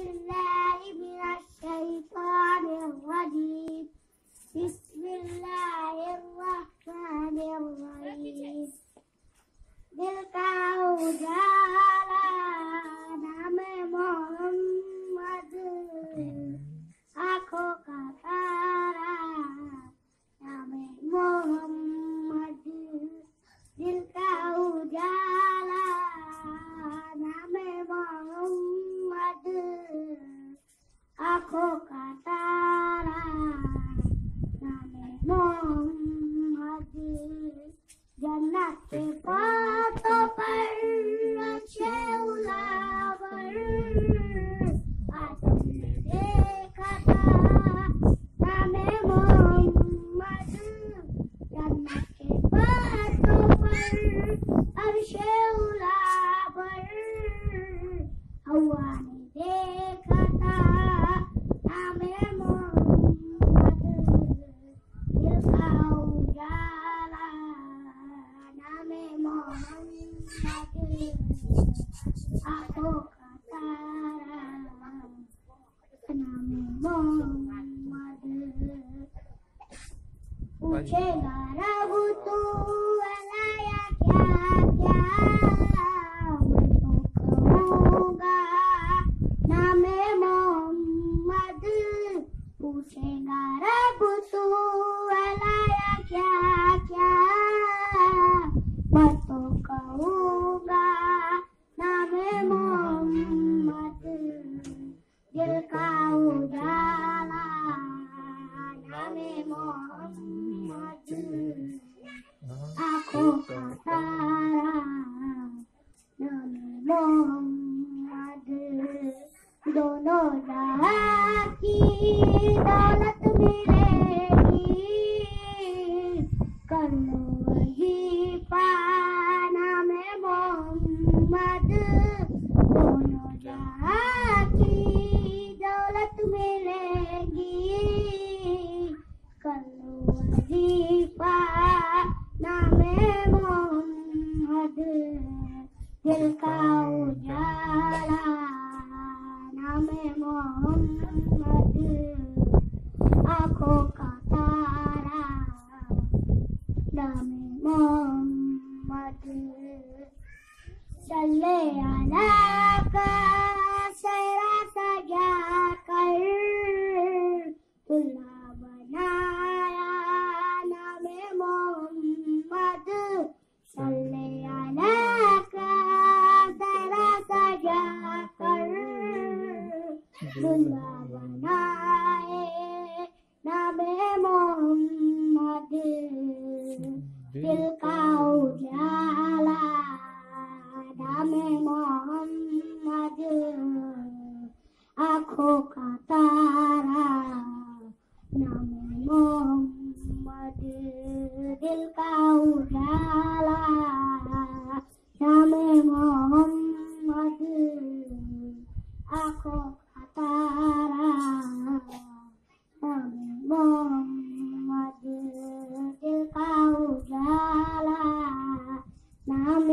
बिल्लाहि मिनश शैतानिर रजीम बिस्मिल्लाहिर रहमानिर रहीम दिल का उजाला नाम मोहम्मद आँखों का तारा नाम मोहम्मद दिल का उजाला नाम मोहम्मद आँखों का तारा नाम मोहम्मद जन्नत के बातों पर अच्छे उलावर आदम ने देखा था नाम मोहम्मद जन्नत के बातों पर अच्छे उलावर हवा ने देखा था नाम मोहम्मद दिल का उजाला नाम मोहम्मद आँखों का तारा नाम मोहम्मद पूछेगा रब तू अलाया क्या क्या मैं तो कहूँगा नाम मोहम्मद पूछेगा रब तू अलाया क्या क्या मैं तो कहूँगा नाम मोहम्मद दिल का उजाला नाम मोहम्मद आँखों का तारा नाम मोहम्मद दोनों जहां की दौलत मिलेगी कर लो वजीफा नाम मोहम्मद दोनों जहां की दौलत मिलेगी कर लो वजीफा नाम मोहम्मद दिल का उजाला नाम मोहम्मद आँखों का तारा नाम मोहम्मद सल्ले अला का सहरा सजा कर दूल्हा बनाया नाम मोहम्मद सल्ले अला का सहरा सजा कर दूल्हा बनाए नाम मोहम्मद दिल का उजाला नाम मोहम्मद आँखों का तारा नाम मोहम्मद दिल का उजाला नाम मोहम्मद आँखों का तारा नाम मोहम्मद दिल का उजाला नाम